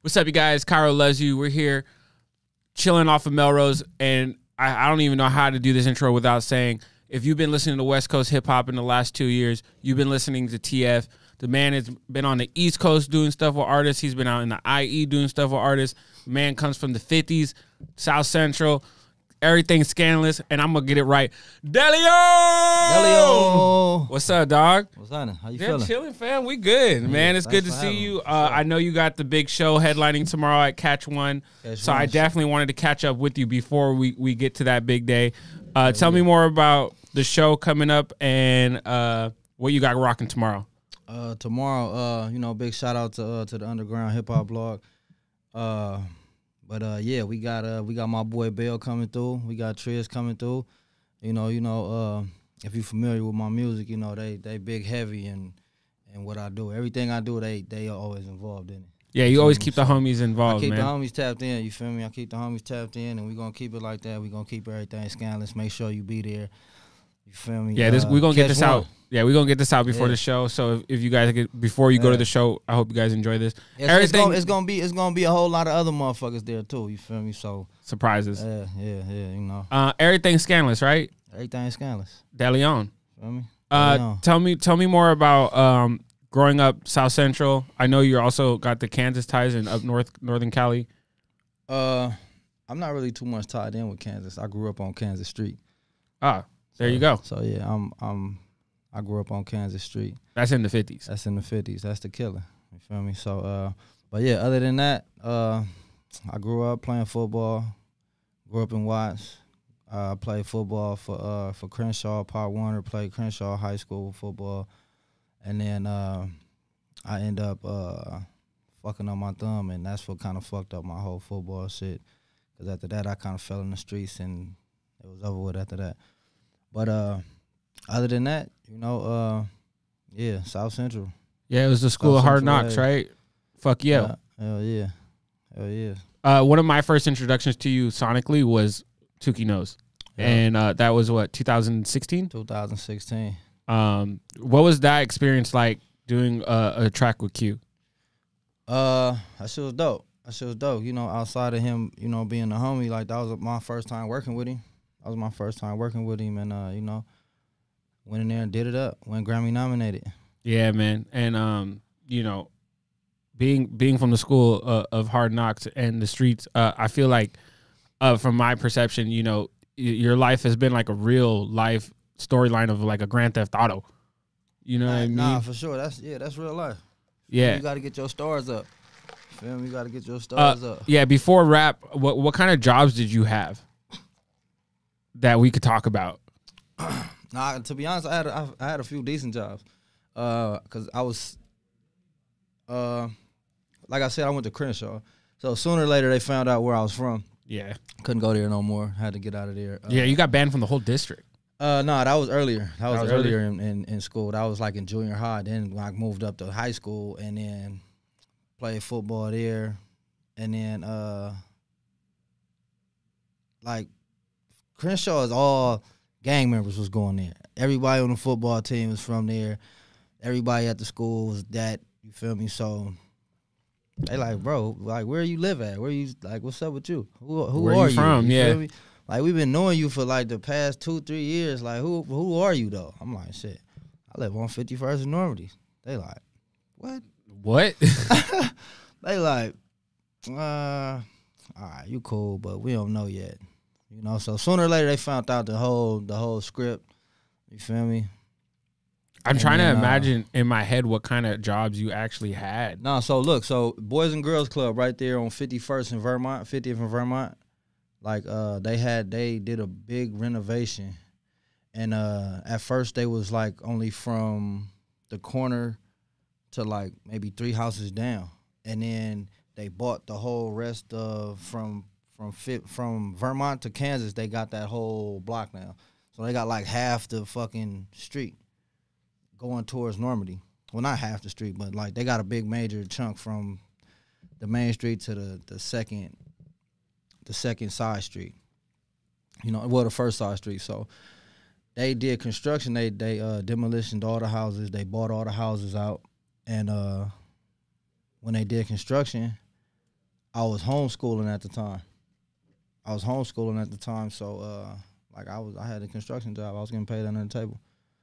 What's up, you guys? KieroLovesYou. We're here chilling off of Melrose, and I don't even know how to do this intro without saying, if you've been listening to West Coast hip-hop in the last 2 years, you've been listening to TF. The man has been on the East Coast doing stuff with artists. He's been out in the IE doing stuff with artists. The man comes from the 50s, South Central, everything scandalous, and I'm going to get it right. Delio! What's up, dog? What's on it? How you Good, feeling? chilling, fam. We good, man. It's good to see you. I know you got the big show headlining tomorrow at Catch One, so I definitely wanted to catch up with you before we get to that big day. Tell me more about the show coming up and what you got rocking tomorrow. Tomorrow, you know, big shout out to the Underground Hip Hop Blog. Yeah, we got my boy Bell coming through. We got Trel coming through. You know, if you're familiar with my music, you know they big heavy and what I do. Everything I do, they are always involved in it. Yeah, you always keep the homies involved, I keep man. the homies tapped in, you feel me? I keep the homies tapped in, and we're going to keep it like that. We're going to keep everything scandalous. Make sure you be there. You feel me? Yeah, we're going to get this out. Yeah, we're going to get this out before the show. So if you guys before you go to the show, I hope you guys enjoy this. Yeah, it's gonna be a whole lot of other motherfuckers there too, you feel me? So surprises. Yeah, you know. Everything scandalous, right? Everything scandalous. DeLeon. Feel me? Tell me more about growing up South Central. I know you also got the Kansas ties and up northern Cali. I'm not really too much tied in with Kansas. I grew up on Kansas Street. There you go. So yeah, I grew up on Kansas Street. That's in the 50s. That's in the 50s. That's the killer. You feel me? So but yeah, other than that, I grew up playing football. Grew up in Watts. I played football for Crenshaw, Part Warner, played Crenshaw High School football. And then I end up fucking up my thumb, and that's what kind of fucked up my whole football shit. Because after that, I kind of fell in the streets, and it was over with after that. But other than that, you know, yeah, South Central. Yeah, it was the school of hard knocks, right? Fuck yeah. Hell yeah. Hell yeah. One of my first introductions to you sonically was Tukey Knows. Yeah. And that was what, 2016? 2016. What was that experience like doing a track with Q? That shit was dope. That shit was dope. You know, outside of him, you know, being a homie, like that was my first time working with him. That was my first time working with him, and you know, went in there and did it up. Went Grammy nominated. Yeah, man. And you know, being from the school of hard knocks and the streets, I feel like, from my perception, you know, your life has been like a real life storyline of like a Grand Theft Auto. You know what I mean? Nah, for sure. That's real life. Yeah. You got to get your stars up. Feel me? You got to get your stars up. Yeah, before rap, what kind of jobs did you have that we could talk about? Nah, to be honest, I had a few decent jobs. Cause I was like I said, I went to Crenshaw. So sooner or later they found out where I was from. Yeah. Couldn't go there no more. Had to get out of there. Yeah, you got banned from the whole district. No, that was earlier. That was earlier in school. That was like in junior high. Then when I moved up to high school and then played football there. And then like Crenshaw is all gang members was going there. Everybody on the football team was from there. Everybody at the school was that, you feel me? So they like, bro, like where you live at? Where you like what's up with you? Who are you from? You yeah. feel me? Like we've been knowing you for like the past 2-3 years. Like who are you though? I'm like, shit. I live on 51st and Normandy. They like, what? What? They like, all right, you cool, but we don't know yet. You know, so sooner or later they found out the whole script. You feel me? I'm trying to imagine in my head what kind of jobs you actually had. No, so look, so Boys and Girls Club right there on 51st and Vermont, 50th and Vermont. Like they did a big renovation, and at first they was like only from the corner to like maybe 3 houses down, and then they bought the whole rest of from Vermont to Kansas. They got that whole block now, so they got like half the fucking street going towards Normandy. Well, not half the street, but like they got a big major chunk from the main street to the second side street. You know, well, the first side street. So they did construction. They demolitioned all the houses. They bought all the houses out. And when they did construction, I was homeschooling at the time. So like I had a construction job. I was getting paid under the table.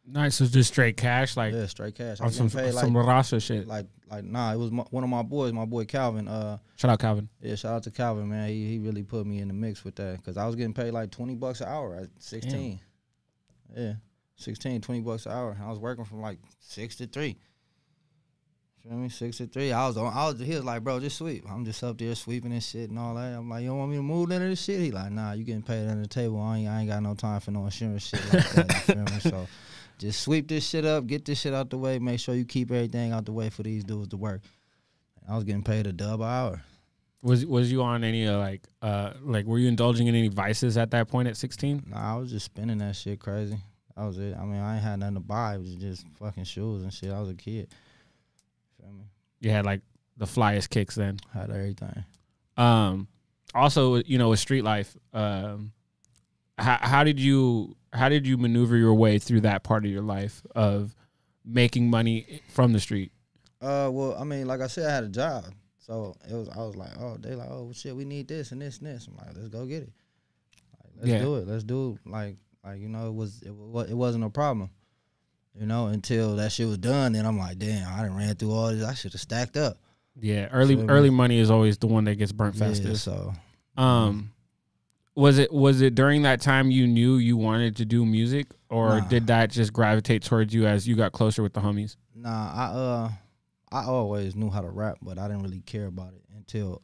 Nice. So just straight cash, like yeah, straight cash. I on was getting paid some Rasa shit. Like nah, it was one of my boys, my boy Calvin. Shout out Calvin. Yeah, shout out to Calvin, man. He really put me in the mix with that because I was getting paid like $20 an hour at 16. Damn. Yeah, 16, $20 an hour. I was working from like 6 to 3. Feel me? 6 to 3. He was like, bro, just sweep. I'm just up there sweeping and shit and all that. I'm like, you don't want me to move into this shit? He like, nah, you getting paid under the table. I ain't got no time for no insurance shit like that. You feel me? So just sweep this shit up, get this shit out the way, make sure you keep everything out the way for these dudes to work. I was getting paid $1 an hour. Was you on any like were you indulging in any vices at that point at 16? Nah, I was just spending that shit crazy. That was it. I mean, I ain't had nothing to buy. It was just fucking shoes and shit. I was a kid. Feel me? You had like the flyest kicks then. Had everything. Also, you know, with street life, how did you maneuver your way through that part of your life of making money from the street? Well, I mean, like I said, I had a job. So I was like, oh, they like, oh shit, we need this and this and this. I'm like, let's go get it. Like, let's do it. Let's do it. Like you know, it wasn't a problem. You know, until that shit was done, then I'm like, damn, I done ran through all this. I should have stacked up. Yeah, early money is always the one that gets burnt fastest. Yeah, so was it during that time you knew you wanted to do music, or did that just gravitate towards you as you got closer with the homies? Nah, I always knew how to rap, but I didn't really care about it until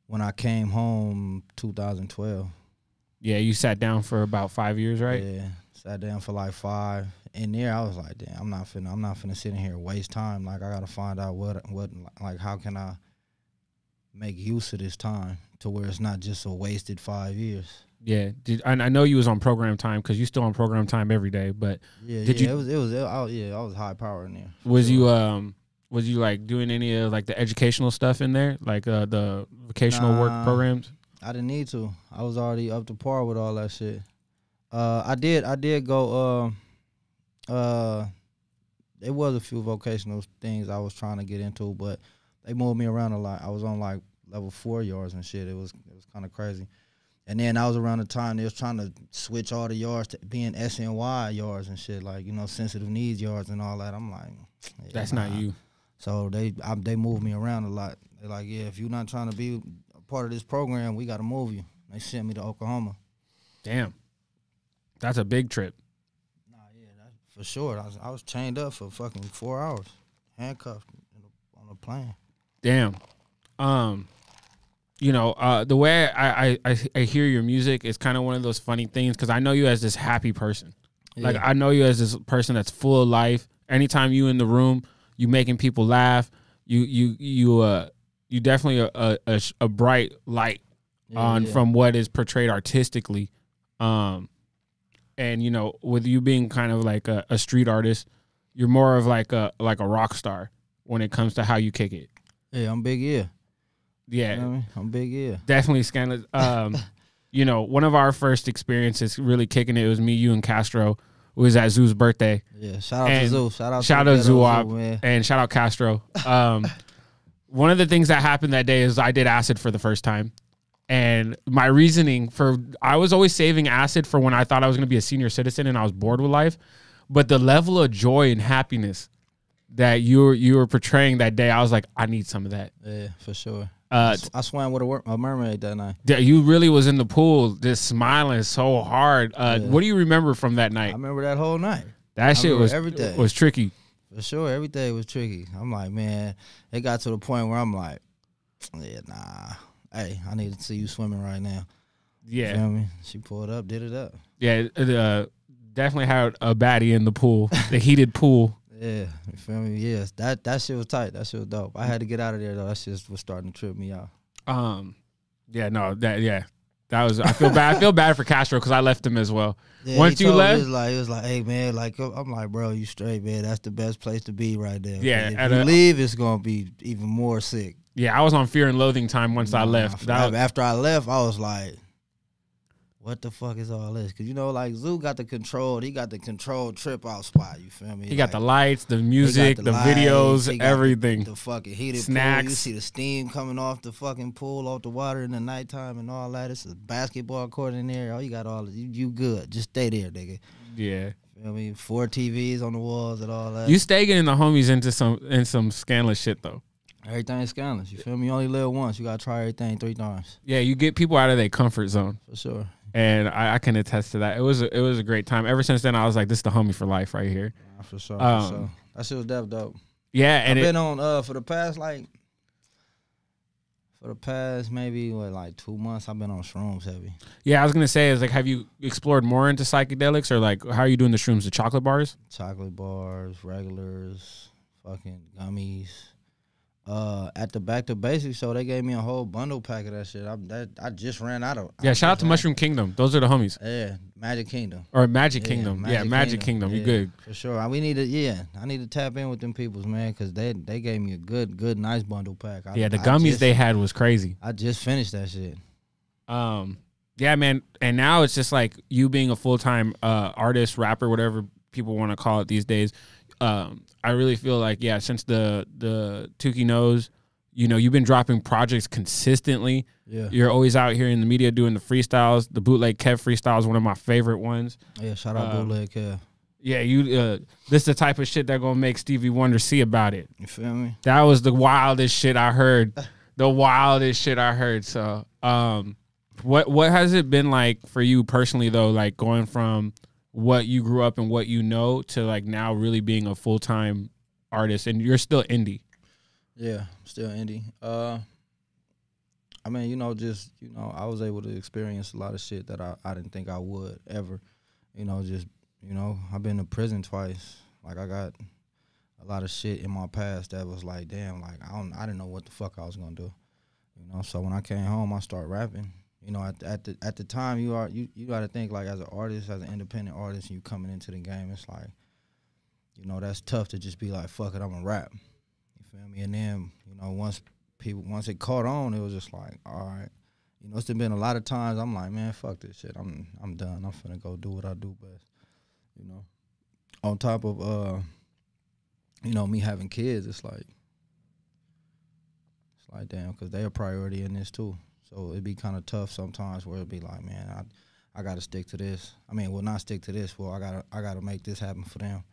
when I came home 2012. Yeah, you sat down for about 5 years, right? Yeah, sat down for like 5. In there, I was like, damn, I'm not finna sit in here and waste time. Like, I gotta find out what like how can I make use of this time to where it's not just a wasted 5 years. Yeah, I know you was on program time because you still on program time every day. But it was high power in there. Was you like doing any of like the educational stuff in there, like the vocational work programs? I didn't need to. I was already up to par with all that shit. I did go. There was a few vocational things I was trying to get into, but they moved me around a lot. I was on like level 4 yards and shit. It was kind of crazy. And then I was around the time they was trying to switch all the yards to being SNY yards and shit, like, you know, sensitive needs yards and all that. I'm like, yeah, that's not you. So they moved me around a lot. They're like, yeah, if you're not trying to be a part of this program, we got to move you. They sent me to Oklahoma. Damn, that's a big trip. Nah, yeah, that's for sure. I was chained up for fucking 4 hours, handcuffed on a plane. Damn. You know, the way I hear your music is kind of one of those funny things because I know you as this happy person. Yeah. Like, I know you as this person that's full of life. Anytime you in the room, you making people laugh. You definitely a bright light from what is portrayed artistically. And you know, with you being kind of like a street artist, you're more of like a rock star when it comes to how you kick it. Yeah, I'm big ear. Yeah, you know what I mean? I'm big ear. Definitely scandalous. You know, one of our first experiences really kicking it was me, you, and Castro. It was at Zoo's birthday. Yeah, shout out to Zoo. Shout out to Zoo, and shout out Castro. One of the things that happened that day is I did acid for the first time. And my reasoning I was always saving acid for when I thought I was going to be a senior citizen and I was bored with life. But the level of joy and happiness that you were portraying that day, I was like, I need some of that. Yeah, for sure. I swam with a mermaid that night. You really was in the pool just smiling so hard. What do you remember from that night? I remember that whole night. That shit was tricky. For sure, every day was tricky. I'm like, man, it got to the point where I'm like, yeah, nah. Hey, I need to see you swimming right now. Yeah. You feel me? She pulled up, did it up. Yeah, definitely had a baddie in the pool, the heated pool. Yeah, you feel me? Yes, that shit was tight. That shit was dope. I had to get out of there though. That shit was starting to trip me out. That was. I feel bad. I feel bad for Castro because I left him as well. Yeah, once you left, it was like, hey man, like I'm like, bro, you straight, man. That's the best place to be right there. Yeah, if you leave, it's gonna be even more sick. Yeah, I was on fear and loathing time once I left. After I left, I was like, what the fuck is all this? Cause you know, like Zoo got the control. He got the controlled trip out spot. You feel me? He got the lights, the music, the videos, everything. The fucking heated snacks. Pool. You see the steam coming off the fucking pool, off the water in the nighttime and all that. It's a basketball court in there. Oh, you got all you good. Just stay there, nigga. Yeah. I mean, 4 TVs on the walls and all that. You stay getting the homies into some scandalous shit though. Everything's scandalous. You feel me? You only live once. You gotta try everything 3 times. Yeah, you get people out of their comfort zone. For sure. And I can attest to that. It was a great time. Ever since then, I was like, this is the homie for life right here. For sure. For sure. That shit was dope. Yeah, and I've been on for the past maybe like 2 months. I've been on shrooms heavy. Yeah, I was gonna say, is like, have you explored more into psychedelics, or like, how are you doing the shrooms? The chocolate bars? Chocolate bars, regulars, fucking gummies. At the Back to Basics show, they gave me a whole bundle pack of that shit. I just ran out of. Yeah, shout out to Mushroom Kingdom. Those are the homies. Yeah, Magic Kingdom. Or Magic Kingdom. Magic Kingdom. You good? For sure. I need to tap in with them peoples, man, because they gave me a good, nice bundle pack. The gummies they had was crazy. I just finished that shit. Yeah, man. And now it's just like you being a full-time artist, rapper, whatever people want to call it these days. I really feel like, yeah, since the Tukey knows, you know, you've been dropping projects consistently. Yeah. You're always out here in the media doing the freestyles. The Bootleg Kev freestyle is one of my favorite ones. Yeah, shout out Bootleg Kev. Yeah, this is the type of shit that gonna make Stevie Wonder see about it. You feel me? That was the wildest shit I heard. The wildest shit I heard. So, what has it been like for you personally though? Like going from what you grew up and what you know to like now really being a full-time artist, and you're still indie. Yeah, still indie. I mean, I was able to experience a lot of shit that I didn't think I would ever. I've been to prison twice. Like, I got a lot of shit in my past that was like, damn, like I didn't know what the fuck I was gonna do. So when I came home, I started rapping. At the time, you got to think, like, as an artist, as an independent artist, and you coming into the game, it's like, that's tough to just be like, fuck it, I'm gonna rap. You feel me? And then, once it caught on, it was just like, all right. It's been a lot of times I'm like, man, fuck this shit. I'm done. I'm finna go do what I do best. On top of me having kids, it's like damn, because they're a priority in this too. So it'd be kind of tough sometimes where it'd be like, man, I got to stick to this. I mean, well, not stick to this. Well, I gotta make this happen for them.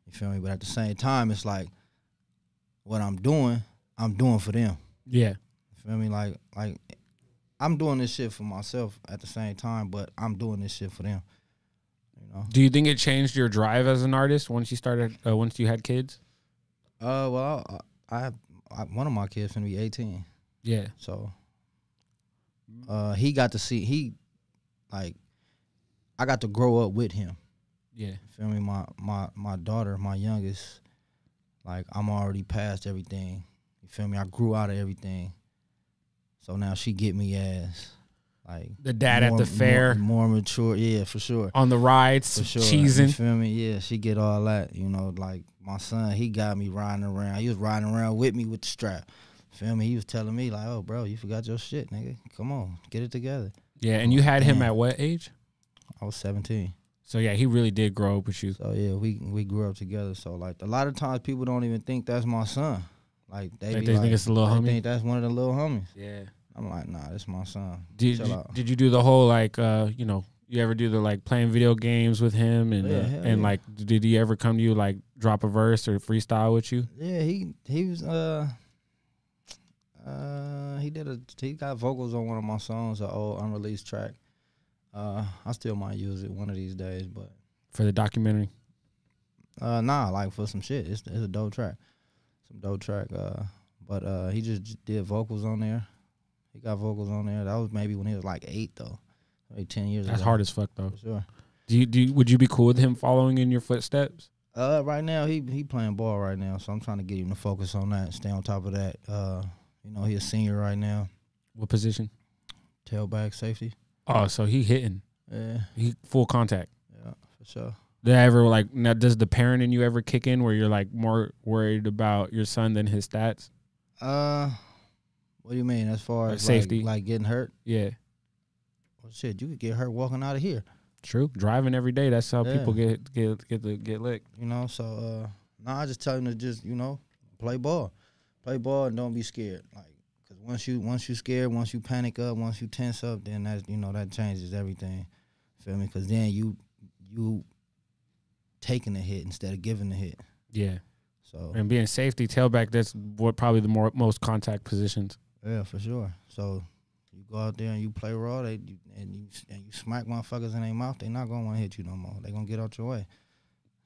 You feel me? But at the same time, it's like what I'm doing for them. Yeah. You feel me? Like I'm doing this shit for myself at the same time, but I'm doing this shit for them. Do you think it changed your drive as an artist once you had kids? Well, I one of my kids finna be 18. Yeah. So. He got to see I got to grow up with him. Yeah. Feel me? My daughter, my youngest, like, I'm already past everything. You feel me? I grew out of everything. So now she get me as like the dad at the fair. More mature, yeah, for sure. On the rides, for sure. Cheesing. You feel me? Yeah, she get all that. Like my son, he got me riding around. He was riding around with me with the strap. Feel me? He was telling me like, "Oh, bro, you forgot your shit, nigga. Come on, get it together." Yeah, and you had him at what age? I was 17. So yeah, he really did grow up with you. So yeah, we grew up together. So like a lot of times people don't even think that's my son. Like they think it's a little homie. They think that's one of the little homies. Yeah. I'm like, nah, this my son. Did you do the whole like you ever do the like playing video games with him and like did he ever come to you like drop a verse or freestyle with you? Yeah, he was he got vocals on one of my songs, an old unreleased track. I still might use it one of these days, but for the documentary. Nah, like for some shit. It's a dope track. Some dope track. But he just did vocals on there. He got vocals on there. That was maybe when he was like 8 though. Maybe 10 years ago. That's hard as fuck though. For sure. Would you be cool with him following in your footsteps? Right now he playing ball right now, so I'm trying to get him to focus on that, stay on top of that. He a senior right now. What position? Tailback, safety. Oh, so he hitting. Yeah. He full contact. Yeah, for sure. Did I ever like now? Does the parent in you ever kick in where you're like more worried about your son than his stats? What do you mean as far as safety, like getting hurt? Yeah. well, shit, you could get hurt walking out of here. True. Driving every day. That's how people get licked. You know, so I just tell them to just, you know, play ball and don't be scared. Like, cause once you scared, once you panic up, once you tense up, then that, you know, that changes everything. Feel me? Cause then you taking the hit instead of giving the hit. Yeah. So and being safety tailback, that's what probably the most contact positions. Yeah, for sure. So you go out there and you play raw, and you smack motherfuckers in their mouth, they not gonna want to hit you no more. They gonna get out your way.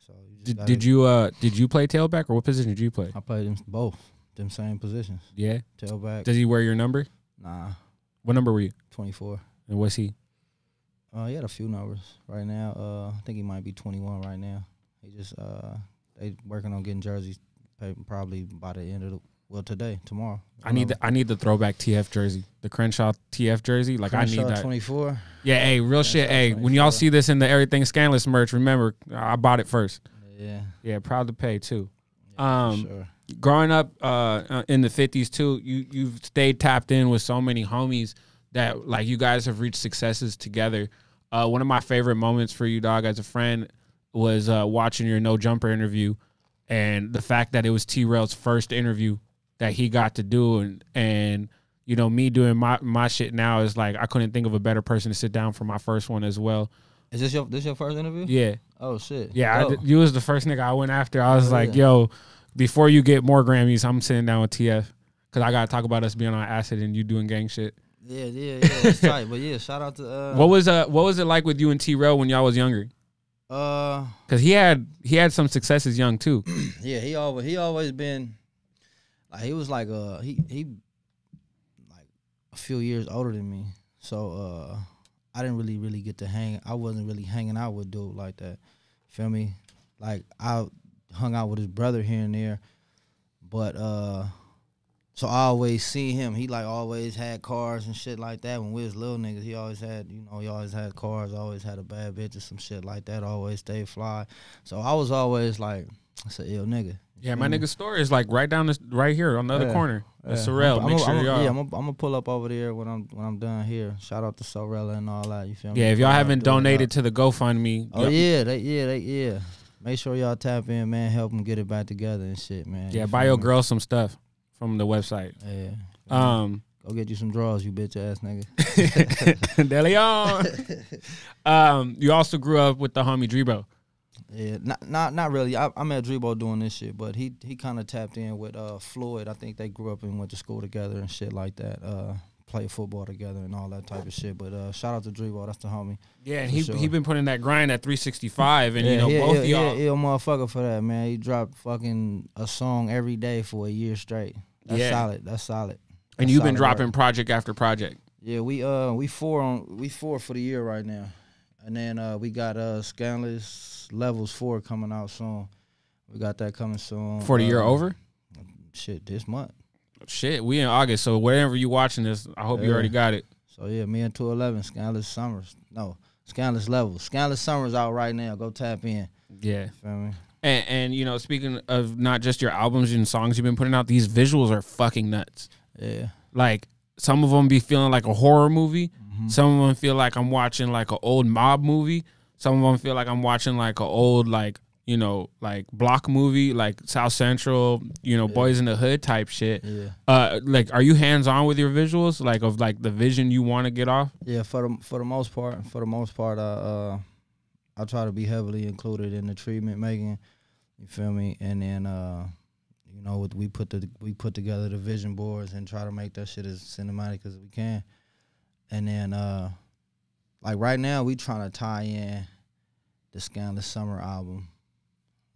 So did you play tailback, or what position did you play? I played them both, them same positions. Yeah, tailback. Does he wear your number? Nah. What number were you? 24. And what's he? He had a few numbers right now. I think he might be 21 right now. He just they working on getting jerseys probably by the end of tomorrow. I need the throwback TF jersey, the Crenshaw TF jersey. Like Crenshaw I need that. 24. Yeah, hey, real shit. Hey, 24. When y'all see this in the Everything Scandalous merch, remember I bought it first. Yeah, proud to pay too. Yeah, for sure. Growing up in the 50s too, you've stayed tapped in with so many homies that like you guys have reached successes together. One of my favorite moments for you, dog, as a friend, was watching your No Jumper interview, and the fact that it was Trel's first interview that he got to do, and you know, me doing my shit now is like I couldn't think of a better person to sit down for my first one as well. Is this your first interview? Yeah. Oh shit. Yeah, you was the first nigga I went after. I was like, yo, before you get more Grammys, I'm sitting down with TF because I gotta talk about us being on acid and you doing gang shit. Yeah, that's tight. But yeah, shout out to what was it like with you and Trel when y'all was younger? Because he had some successes young too. Yeah, he always been like, he was like he like a few years older than me, so I didn't really get to hang. I wasn't really hanging out with dude like that. Feel me? Like I hung out with his brother here and there, but so I always see him. He like always had cars and shit like that. When we was little niggas, he always had, you know, he always had cars, always had a bad bitch or some shit like that, always stayed fly. So I was always like, that's an ill nigga. Yeah, my nigga's store is like right here on the other corner. Sorrel. I'm gonna pull up over there when I'm done here. Shout out to Sorrel and all that. You feel me? Yeah, if y'all haven't donated to the GoFundMe. Oh yeah, they make sure y'all tap in, man. Help them get it back together and shit, man. Yeah, buy your girl some stuff from the website. Yeah. Go get you some drawers, you bitch ass nigga. De Leon. You also grew up with the homie Drebo. Yeah, not really. I met Drebo doing this shit, but he kind of tapped in with Floyd. I think they grew up and went to school together and shit like that. Played football together and all that type of shit. But shout out to Drebo, that's the homie. Yeah, and he been putting that grind at 365, and both of y'all. He a motherfucker for that, man. He dropped fucking a song every day for a year straight. That's solid. That's solid. And you've been dropping project after project. Yeah, we four for the year right now. And then we got Scandalous Levels 4 coming out soon. We got that coming soon. For the year over? Shit, this month. Shit, we in August, so wherever you watching this, I hope you already got it. So yeah, me and 211, Scandalous Levels. Scandalous Summers out right now. Go tap in. Yeah. Feel me? And you know, speaking of not just your albums and songs you've been putting out, these visuals are fucking nuts. Yeah. Like, some of them be feeling like a horror movie. Mm-hmm. Some of them feel like I'm watching like an old mob movie. Some of them feel like I'm watching like an old, like, you know, like block movie, like South Central, you know, Boys in the Hood type shit. Yeah. Like, are you hands on with your visuals, like of like the vision you want to get off? Yeah, for the most part, I try to be heavily included in the treatment making. You feel me? And then you know, we put together the vision boards and try to make that shit as cinematic as we can. And then like right now we trying to tie in the Scandalous Summer album.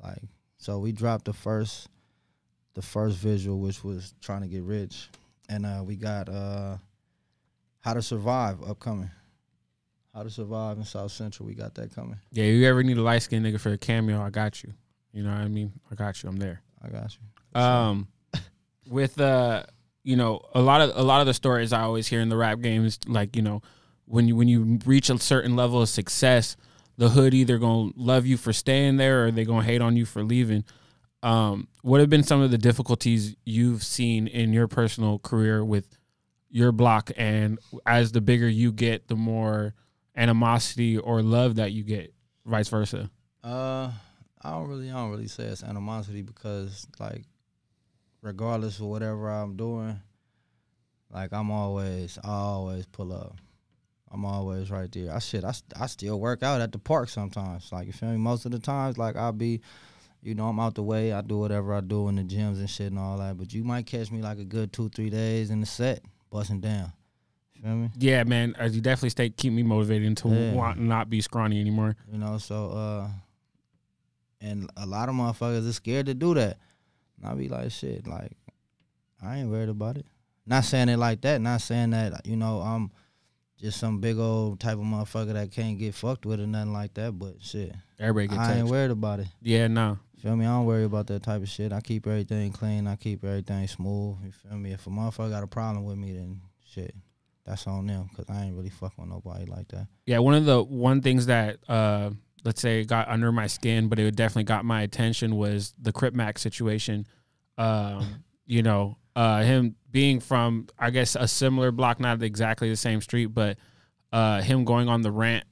Like, so we dropped the first visual, which was Trying to Get Rich. And we got How to Survive upcoming. How to Survive in South Central, we got that coming. Yeah, you ever need a light-skinned nigga for a cameo, I got you. You know what I mean? I got you. I'm there. I got you. With you know, a lot of the stories I always hear in the rap game is like, you know, when you reach a certain level of success, the hood either gonna love you for staying there or they gonna hate on you for leaving. What have been some of the difficulties you've seen in your personal career with your block, and as the bigger you get, the more animosity or love that you get, vice versa? I don't really say it's animosity because like regardless of whatever I'm doing, like I always pull up. I'm always right there. I still work out at the park sometimes. Like, you feel me? Most of the times, like, I'll be, I'm out the way. I do whatever I do in the gyms and shit and all that. But you might catch me like a good 2-3 days in the set, busting down. You feel me? Yeah, man. You definitely keep me motivated to want not be scrawny anymore. So, and a lot of motherfuckers are scared to do that. And I be like, shit, like, I ain't worried about it. Not saying it like that. Not saying that, I'm just some big old type of motherfucker that can't get fucked with or nothing like that. But shit, everybody get touched. I ain't worried about it. Yeah, no. Feel me? I don't worry about that type of shit. I keep everything clean. I keep everything smooth. You feel me? If a motherfucker got a problem with me, then shit, that's on them, because I ain't really fucking with nobody like that. Yeah, one things that let's say got under my skin, but it definitely got my attention was the Crip Mac situation. Him being from, I guess, a similar block, not exactly the same street, but him going on the rant,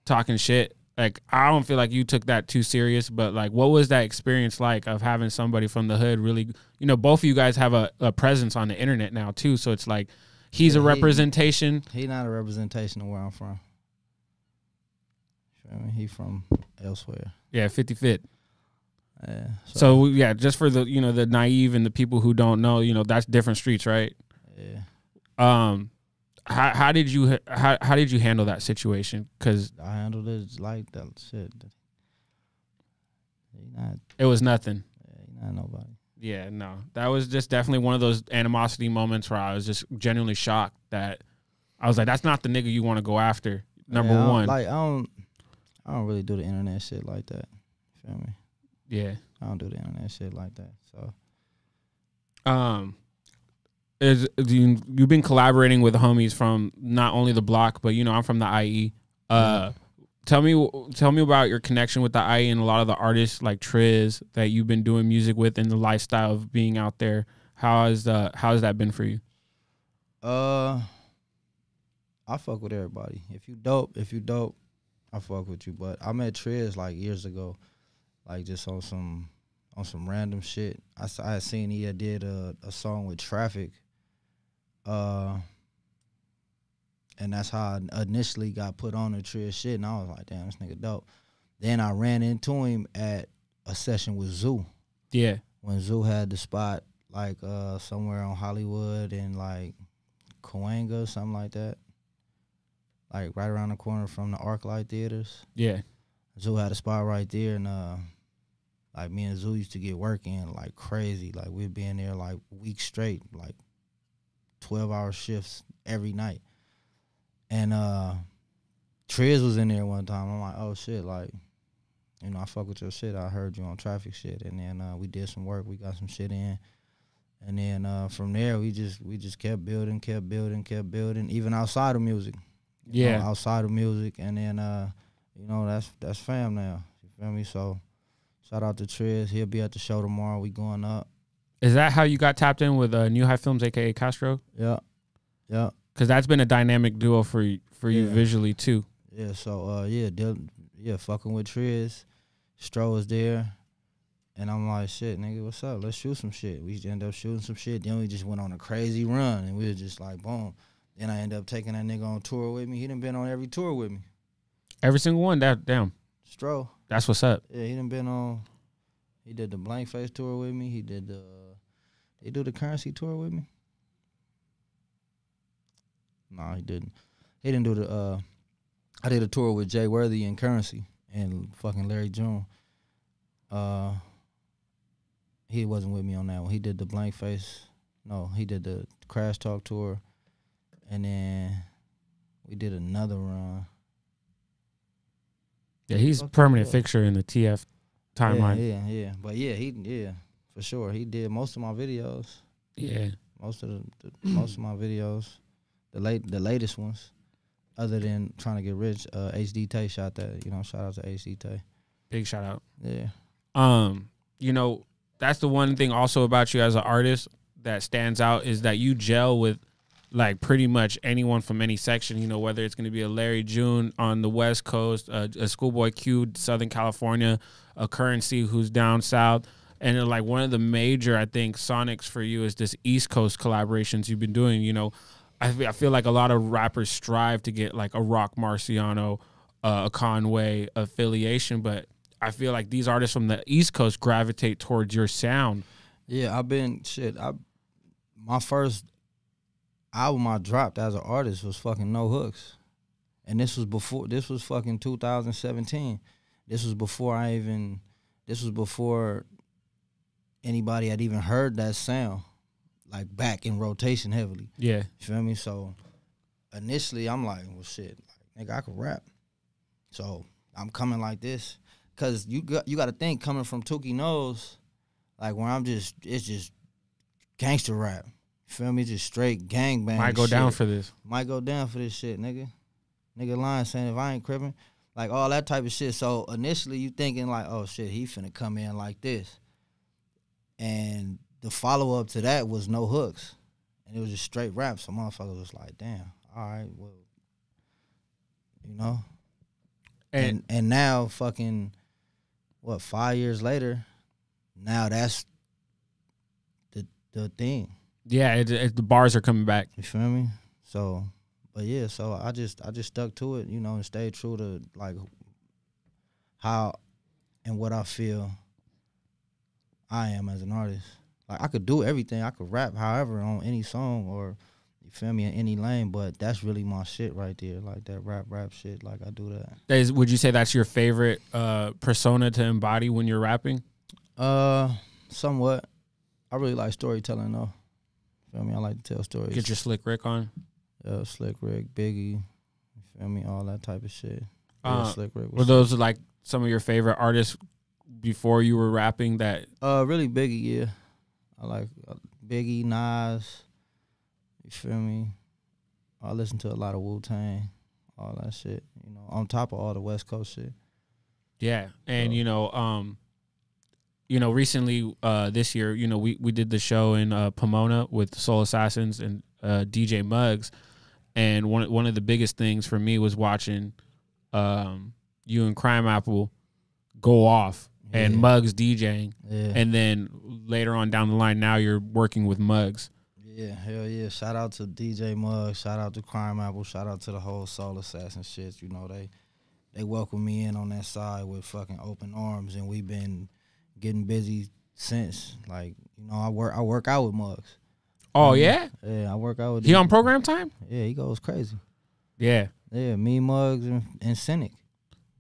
talking shit. Like, I don't feel like you took that too serious, but like, what was that experience like of having somebody from the hood really, both of you guys have a presence on the internet now too. So it's like, he's a representation. He not a representation of where I'm from. I mean, he from elsewhere. Yeah, 50 Fit. Yeah. So yeah, just for the the naive and the people who don't know, that's different streets, right? Yeah. How did you handle that situation? Because I handled it like that shit. It was nothing. Yeah, he not nobody. Yeah, no, that was just definitely one of those animosity moments where I was just genuinely shocked that I was like, that's not the nigga you want to go after. Number one, I don't really do the internet shit like that. You feel me? Yeah, I don't do the internet shit like that. So, you've been collaborating with homies from not only the block, but I'm from the IE. Tell me about your connection with the IE and a lot of the artists like Trel that you've been doing music with, and the lifestyle of being out there. How has that been for you? I fuck with everybody. If you dope, I fuck with you. But I met Trel like years ago, like just on some random shit. I had seen he had did a song with Traffic, and that's how I initially got put on the Trel shit. And I was like, damn, this nigga dope. Then I ran into him at a session with Zoo. Yeah, when Zoo had the spot like somewhere on Hollywood and like Cahuenga, something like that. Like right around the corner from the ArcLight Theaters. Yeah. Zoo had a spot right there, and like me and Zoo used to get work in like crazy. Like we'd be in there like weeks straight, like 12-hour shifts every night. And Trez was in there one time. I'm like, oh shit, like, I fuck with your shit. I heard you on Traffic shit. And then we did some work. We got some shit in. And then from there we just kept building, even outside of music. Yeah. Outside of music. And then that's fam now. You feel me? So shout out to Trez. He'll be at the show tomorrow. We going up. Is that how you got tapped in with New High Films, aka Castro? Yeah. Yeah. Because that's been a dynamic duo for you visually too. Yeah. So fucking with Trez. Stro was there. And I'm like, shit, nigga, what's up? Let's shoot some shit. We ended up shooting some shit. Then we just went on a crazy run, and we were just like, boom. Then I ended up taking that nigga on tour with me. He done been on every tour with me. Every single one? Damn. Stro. That's what's up. Yeah, he done been on. He did the Blank Face tour with me. He did he do the Currency tour with me? No, he didn't. He didn't do the. I did a tour with Jay Worthy and Currency and fucking Larry June. He wasn't with me on that one. He did the Blank Face. No, he did the Crash Talk tour, and then we did another run. Yeah, he's a permanent fixture in the TF timeline. Yeah. But yeah, for sure. He did most of my videos. Yeah, most of my videos, the latest ones, other than Trying to Get Rich. HD Tay shot that. Shout out to HD Tay. Big shout out. Yeah. That's the one thing also about you as an artist that stands out is that you gel with like pretty much anyone from any section, you know, whether it's going to be a Larry June on the West Coast, a Schoolboy Q, Southern California, a Currency who's down south. And then, like, one of the major, I think, sonics for you is this East Coast collaborations you've been doing. You know, I feel like a lot of rappers strive to get like a Rock Marciano, a Conway affiliation, but I feel like these artists from the East Coast gravitate towards your sound. Yeah, my first album I dropped as an artist was fucking No Hooks. And this was fucking 2017. This was before anybody had even heard that sound, like back in rotation heavily. Yeah. You feel me? So initially I'm like, well shit, like, nigga, I could rap. So I'm coming like this. Cause you got to think, coming from Tukey Nose, like when it's just gangster rap. You feel me? Just straight gangbang. Might go down for this. Might go down for this shit, nigga. Nigga lying saying if I ain't crippin'. Like all that type of shit. So initially you thinking like, oh shit, he finna come in like this. And the follow up to that was No Hooks. And it was just straight rap. So motherfuckers was like, damn, all right, well, you know? And now fucking, 5 years later, now that's the thing. Yeah, the bars are coming back. You feel me? So, but yeah, so I just stuck to it, you know, and stayed true to like how and what I feel I am as an artist. Like I could do everything. I could rap however on any song or, you feel me, in any lane, but that's really my shit right there. Like that rap shit. Like I do that. Would you say that's your favorite persona to embody when you're rapping? Somewhat. I really like storytelling though. Feel me? I like to tell stories. Get your Slick Rick on. Yeah, Slick Rick, Biggie. You feel me? All that type of shit. Yeah, Slick Rick. Were those like some of your favorite artists before you were rapping? That really Biggie. Yeah, I like Biggie, Nas. You feel me? I listen to a lot of Wu-Tang, all that shit. You know, on top of all the West Coast shit. Yeah, and recently this year, we did the show in Pomona with Soul Assassins and DJ Muggs, and one of the biggest things for me was watching you and Crime Apple go off and Muggs DJing, and then later on down the line, now you're working with Muggs. Yeah, hell yeah! Shout out to DJ Muggs, shout out to Crime Apple, shout out to the whole Soul Assassin shit. You know, they welcomed me in on that side with fucking open arms, and we've been getting busy since. Like, you know, I work out with Muggs. Oh yeah? Yeah, I work out with He on Program Time? Yeah, he goes crazy. Yeah. Yeah, me, Muggs, and Cynic.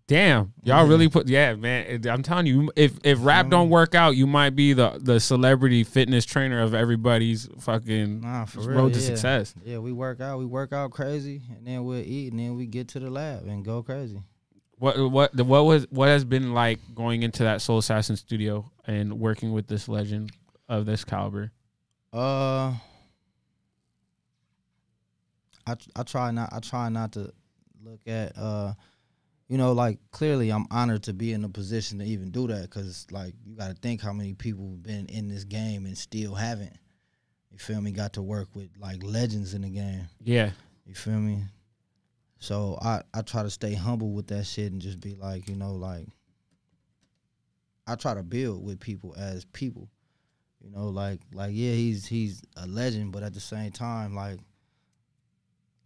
Damn. Y'all really put, man. I'm telling you, if rap don't work out, you might be the celebrity fitness trainer of everybody's fucking road to success. Yeah, we work out crazy, and then we'll eat, and then we get to the lab and go crazy. What has been like going into that Soul Assassin studio and working with this legend of this caliber? I try not to look at like clearly I'm honored to be in a position to even do that, because like you got to think how many people have been in this game and still haven't. You feel me? Got to work with like legends in the game. Yeah. You feel me? So I try to stay humble with that shit and just be like, like I try to build with people as people. Like yeah, he's a legend, but at the same time, like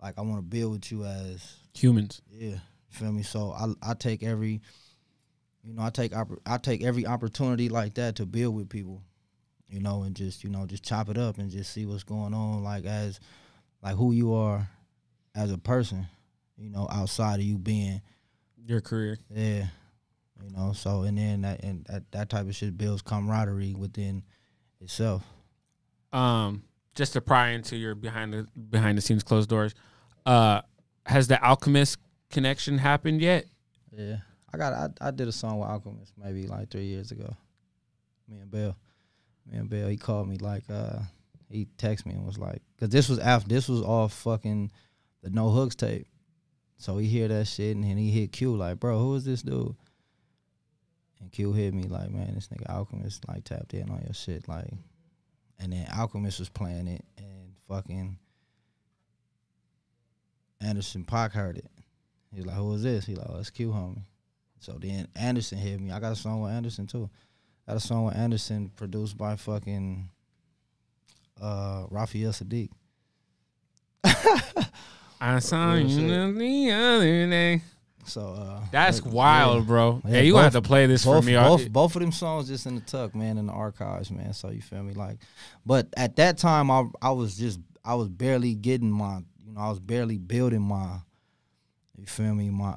I want to build with you as humans. Yeah, you feel me? So I take every, I take every opportunity like that to build with people, and just chop it up and just see what's going on, like as like who you are as a person, outside of you being your career. Yeah, so and then that type of shit builds camaraderie within itself. Just to pry into your behind the scenes closed doors, has the Alchemist connection happened yet? Yeah, I did a song with Alchemist maybe like 3 years ago. Me and Bell, he called me like he texted me and was like, because this was off fucking the No Hooks tape. So he hear that shit and then he hit Q like, bro, who is this dude? And Q hit me like, man, this nigga Alchemist like tapped in on your shit, like. And then Alchemist was playing it, and fucking Anderson Pac heard it. He's like, who is this? He like, oh, that's Q, homie. So then Anderson hit me. I got a song with Anderson too. Got a song with Anderson produced by fucking Raphael Sadiq. I saw you the other day. So that's wild, bro. Yeah, Hey, you gonna have to play this for me. Both of them songs just in the tuck, man, in the archives, man. So you feel me, like, but at that time, I was barely getting my, I was barely building my, you feel me, my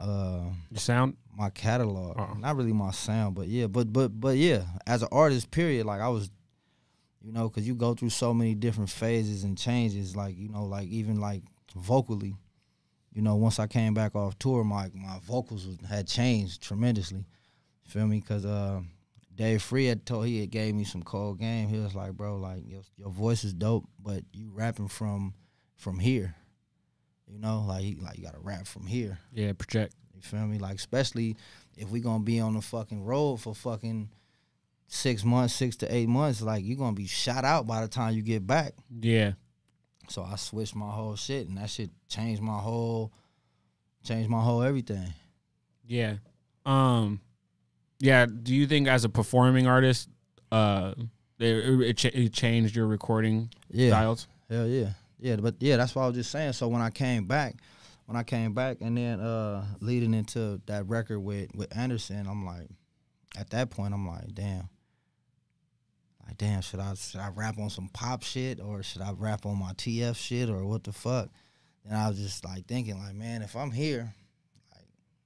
your sound, my catalog. Not really my sound, but yeah, but yeah, as an artist, period, like I was, because you go through so many different phases and changes, like like even like vocally. Once I came back off tour, my vocals had changed tremendously. You feel me? Because Dave Free had gave me some cold game. He was like, bro, like your voice is dope, but you rapping from here. Like you gotta rap from here. Yeah, project. You feel me? Like especially if we gonna be on the fucking road for fucking 6 months, 6 to 8 months, like you gonna be shot out by the time you get back. Yeah. So I switched my whole shit, and that shit changed my whole everything. Yeah. Yeah. Do you think as a performing artist, it changed your recording styles? Hell yeah. Yeah, but yeah, that's what I was just saying. So when I came back, and then leading into that record with Anderson, I'm like, at that point, I'm like, damn. Like, damn, should I rap on some pop shit, or should I rap on my TF shit, or what the fuck? And I was just like thinking, like, man, if I'm here, like,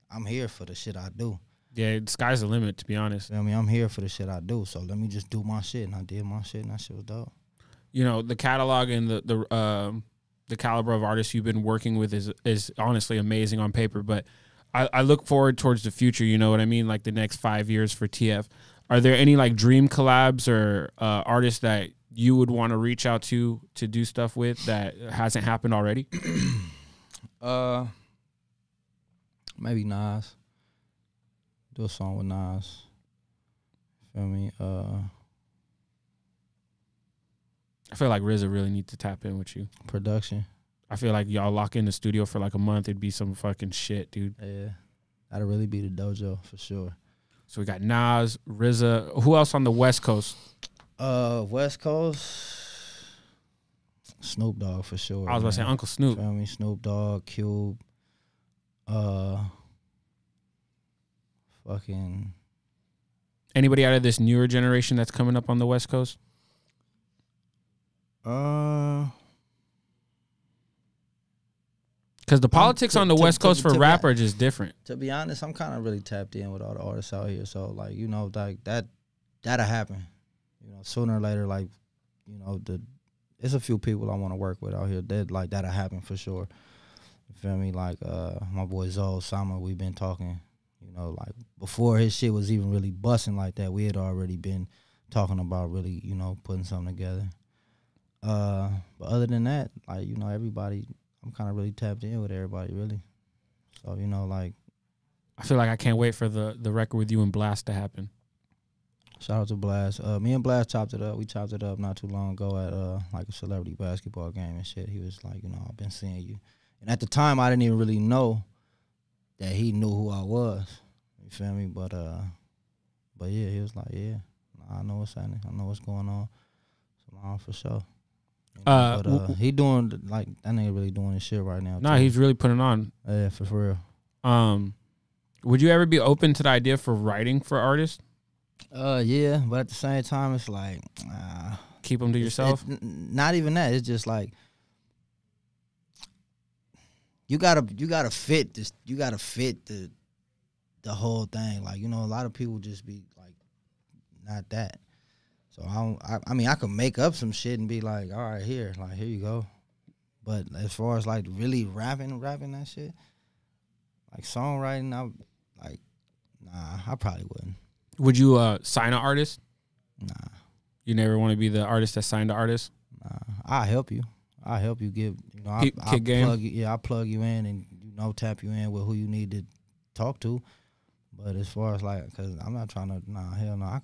I'm here for the shit I do. Yeah, the sky's the limit, to be honest. I mean, I'm here for the shit I do, so let me just do my shit. And I did my shit, and that shit was dope. The catalog and the caliber of artists you've been working with is honestly amazing on paper. But I look forward towards the future. You know what I mean? Like the next 5 years for TF. Are there any like dream collabs or artists that you would want to reach out to do stuff with that hasn't happened already? Maybe Nas. Do a song with Nas. Feel me? I feel like RZA really needs to tap in with you. Production. I feel like y'all lock in the studio for like a month. It'd be some fucking shit, dude. Yeah. That'd really be the dojo for sure. So we got Nas, RZA. Who else on the West Coast? West Coast, Snoop Dogg for sure. I was about to say Uncle Snoop. Feel me? Snoop Dogg, Cube, fucking. Anybody out of this newer generation that's coming up on the West Coast? Because the politics on the West Coast for rap are just different. To be honest, I'm kind of really tapped in with all the artists out here. So, like, like that'll happen. Sooner or later, like, there's a few people I want to work with out here that'll happen for sure. You feel me? Like, my boy Zoe Sama, we've been talking, like, before his shit was even really busting like that, we had already been talking about really, putting something together. But other than that, like, everybody, I'm kind of really tapped in with everybody, really. So, like. I feel like I can't wait for the record with you and Blast to happen. Shout out to Blast. Me and Blast chopped it up. We chopped it up not too long ago at like a celebrity basketball game and shit. He was like, I've been seeing you. And at the time, I didn't even really know that he knew who I was. You feel me? But yeah, he was like, yeah, I know what's happening. I know what's going on. So, for sure. But he doing, like, that nigga really doing his shit right now. Nah, he's really putting on. Yeah, for real. Would you ever be open to the idea for writing for artists? Yeah, but at the same time, it's like keep them to yourself. Not even that. It's just like you gotta fit this. You gotta fit the whole thing. Like, a lot of people just be like, not that. So I mean, I could make up some shit and be like, all right, here you go. But as far as like really rapping that shit, like songwriting, I probably wouldn't. Would you sign an artist? Nah. You never want to be the artist that signed the artist? Nah. I'll help you. Give, kick game. I'll plug you in and, tap you in with who you need to talk to. But as far as like, because I'm not trying to, hell no.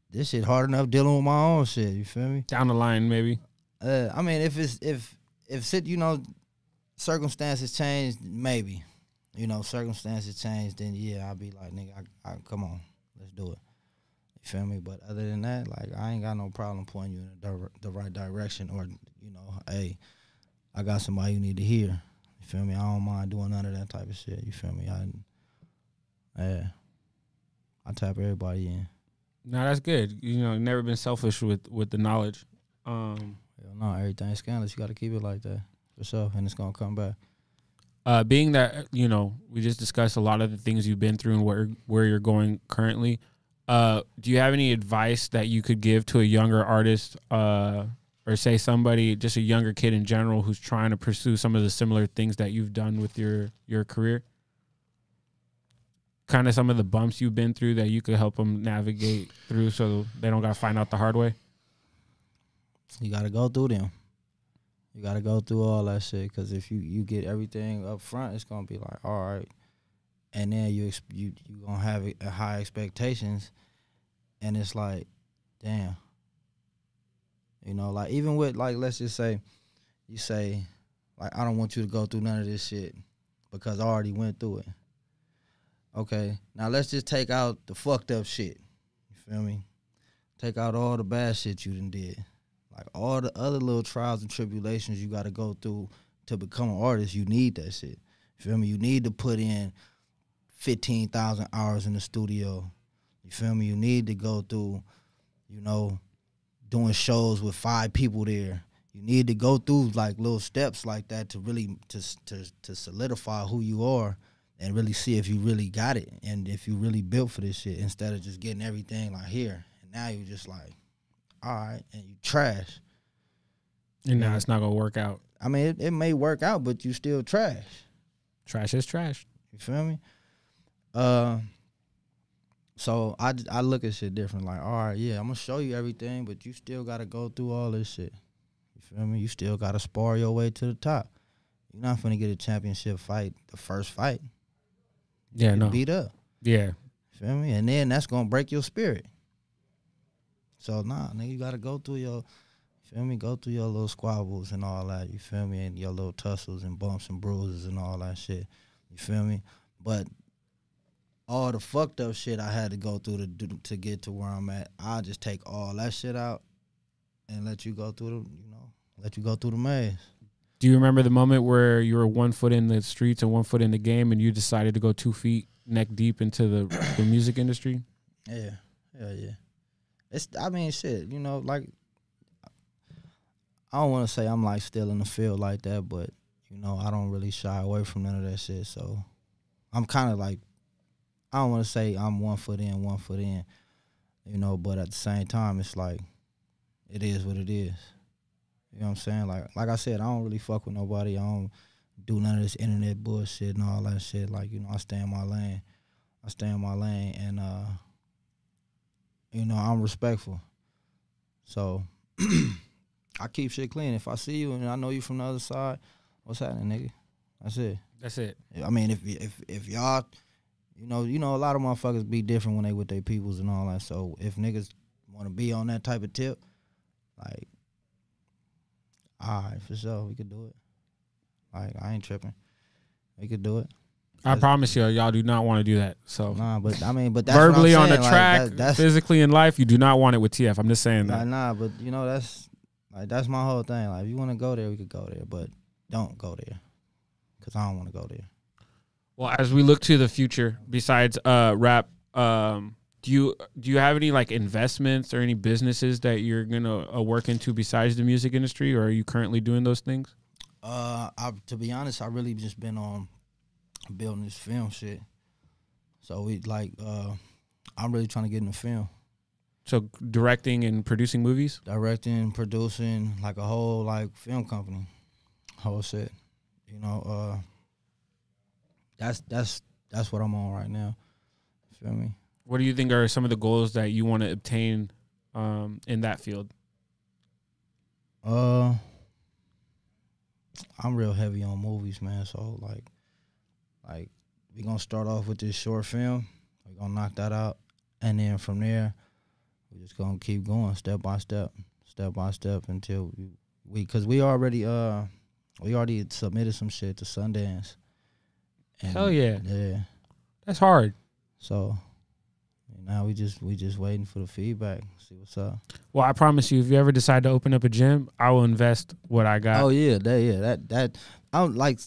This shit hard enough dealing with my own shit, you feel me? Down the line, maybe. I mean, if circumstances change, maybe. Circumstances change, then yeah, I'll be like, nigga, I come on, let's do it. You feel me? But other than that, like, I ain't got no problem pointing you in the right direction, or hey, I got somebody you need to hear. You feel me? I don't mind doing none of that type of shit. You feel me? I tap everybody in. No, that's good. Never been selfish with the knowledge. Hell no, everything's scandalous. You got to keep it like that for sure, and it's gonna come back. Being that we just discussed a lot of the things you've been through and where you're going currently. Do you have any advice that you could give to a younger artist, or say somebody, just a younger kid in general, who's trying to pursue some of the similar things that you've done with your career? Kind of some of the bumps you've been through that you could help them navigate through, so they don't got to find out the hard way. You got to go through them. You got to go through all that shit, because if you get everything up front, it's going to be like, all right. And then you going to have high expectations, and it's like, damn. Like, even with, like, let's just say, you say, like, I don't want you to go through none of this shit because I already went through it. Okay, now let's just take out the fucked up shit. You feel me? Take out all the bad shit you done did. Like, all the other little trials and tribulations you got to go through to become an artist, you need that shit. You feel me? You need to put in 15,000 hours in the studio. You feel me? You need to go through, doing shows with 5 people there. You need to go through, like, little steps like that to really to solidify who you are and really see if you really got it and if you really built for this shit, instead of just getting everything like here. And now you just like, all right, and you trash. And now it's not going to work out. I mean, it may work out, but you still trash. Trash is trash. You feel me? So I look at shit different. Like, all right, yeah, I'm going to show you everything, but you still got to go through all this shit. You feel me? You still got to spar your way to the top. You're not finna get a championship fight the first fight. Yeah, no. Beat up. Yeah. Feel me? And then that's gonna break your spirit. So nigga, you gotta go through your, feel me? Go through your little squabbles and all that. You feel me? And your little tussles and bumps and bruises and all that shit. You feel me? But all the fucked up shit I had to go through to get to where I'm at, I'll just take all that shit out and let you go through the maze. Do you remember the moment where you were 1 foot in the streets and 1 foot in the game, and you decided to go 2 feet neck deep into the music industry? Yeah. Hell yeah. Shit, like, I don't want to say I'm, like, still in the field like that, but, I don't really shy away from none of that shit. So I'm kind of like, I don't want to say I'm 1 foot in, 1 foot in, but at the same time, it's like, it is what it is. You know what I'm saying? Like I said, I don't really fuck with nobody. I don't do none of this internet bullshit and all that shit. Like, I stay in my lane. And, I'm respectful. So I keep shit clean. If I see you and I know you from the other side, what's happening, nigga? That's it. I mean, if y'all, a lot of motherfuckers be different when they with their peoples and all that. So if niggas want to be on that type of tip, like, all right, for sure, we could do it. Like, I ain't tripping. We could do it. I promise you, y'all do not want to do that. So but that's verbally what I'm on the saying. track, like, that's, physically in life, you do not want it with TF. I'm just saying that. But that's my whole thing. Like, if you want to go there, we could go there, but don't go there, because I don't want to go there. Well, as we look to the future, besides rap, do you have any, like, investments or any businesses that you're gonna work into besides the music industry, or are you currently doing those things? To be honest, I really just been on building this film shit. So I'm really trying to get in the film. So directing and producing movies? Directing, producing, like a whole, like, film company, whole shit. That's what I'm on right now. Feel me? What do you think are some of the goals that you want to obtain in that field? I'm real heavy on movies, man. So like we gonna start off with this short film. We're gonna knock that out, and then from there, we're just gonna keep going step by step until because we already We already submitted some shit to Sundance. And Hell yeah. Yeah. That's hard. So now we just waiting for the feedback. See what's up. Well, I promise you, if you ever decide to open up a gym, I will invest what I got. Oh yeah, that I don't like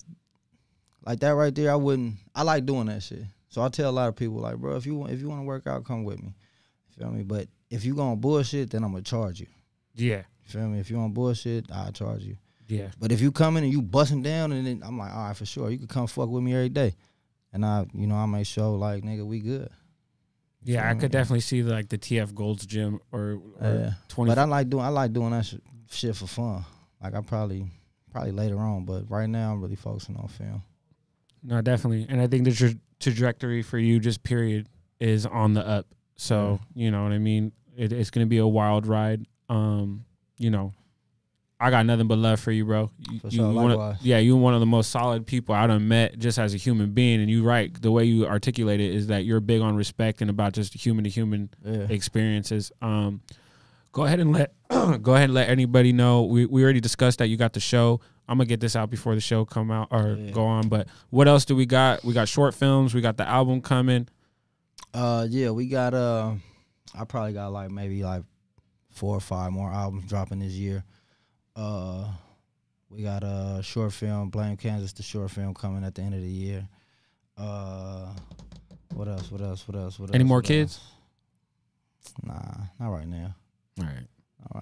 that right there. I like doing that shit. So I tell a lot of people like, bro, if you want to work out, come with me. You feel me? But if you gonna bullshit, then I'm gonna charge you. Yeah. You feel me? If you want bullshit, I'll charge you. Yeah. But if you come in and you busting down, and then I'm like, all right, for sure, you can come fuck with me every day, and I make sure like, nigga, we good. Yeah, I could definitely see like the TF Gold's gym or 20. But I like doing that shit for fun. Like I probably later on, but right now I'm really focusing on film. No, definitely, and I think the trajectory for you, just period, is on the up. So you know what I mean. It's gonna be a wild ride. You know, I got nothing but love for you, bro. You're one of the most solid people I done met just as a human being. And you're right, the way you articulate it is that you're big on respect and about just human to human experiences. Go ahead and let anybody know. We already discussed that you got the show. I'm gonna get this out before the show come out or go on. But what else do we got? We got short films. We got the album coming. We got I probably got like maybe like 4 or 5 more albums dropping this year. We got a short film, Blame Kansas, the short film coming at the end of the year. What else? Any more kids? Nah, not right now. All right.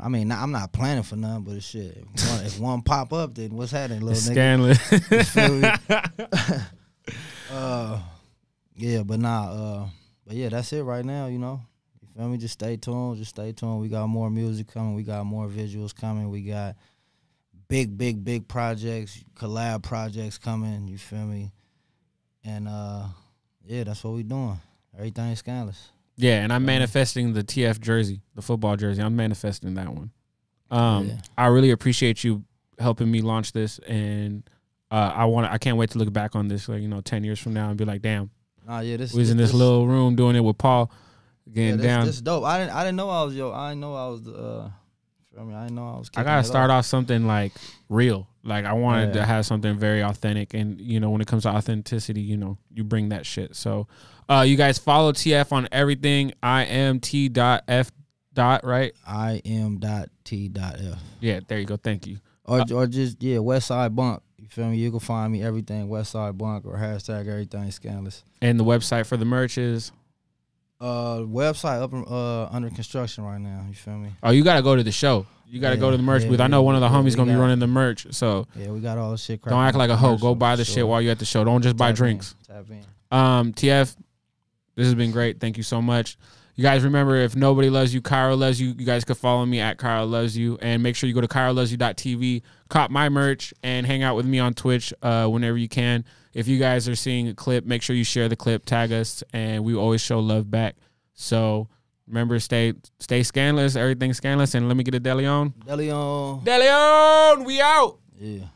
I mean, I'm not planning for none, but shit. If one pop up, then what's happening, little nigga? Scandalous. You feel me? Yeah, but yeah, that's it right now, you know. You feel me? Just stay tuned. We got more music coming. We got more visuals coming. We got big projects, collab projects coming, you feel me? And that's what we doing. Everything's scandalous. Yeah, and I'm manifesting the TF jersey, the football jersey. I'm manifesting that one. I really appreciate you helping me launch this, and I can't wait to look back on this, like 10 years from now and be like, damn. We was in this little room doing it with Paul, getting down. This is dope. I didn't know I was I didn't know I was I gotta start off something like real. Like I wanted to have something very authentic, and when it comes to authenticity, you bring that shit. So, you guys follow TF on everything. I am T.F. Right? I am T.F. Yeah, there you go. Thank you. Or just Westside Bunk. You feel me? You can find me everything Westside Bunk or hashtag everything scandalous. And the website for the merch is. Website up under construction right now. You feel me? Oh, you gotta go to the show. You gotta go to the merch booth. I know one of the homies gonna be running the merch. So we got all the shit. Don't act like a hoe. Go buy the shit while you're at the show. Don't just buy drinks. Tap in. TF, this has been great. Thank you so much. You guys remember, if nobody loves you, Kiero loves you. You guys could follow me at KieroLovesYou, and make sure you go to KieroLovesYou.tv, cop my merch, and hang out with me on Twitch whenever you can. If you guys are seeing a clip, make sure you share the clip, tag us, and we always show love back. So remember, stay scandalous, everything scandalous, and let me get a Deleon. Deleon, we out. Yeah.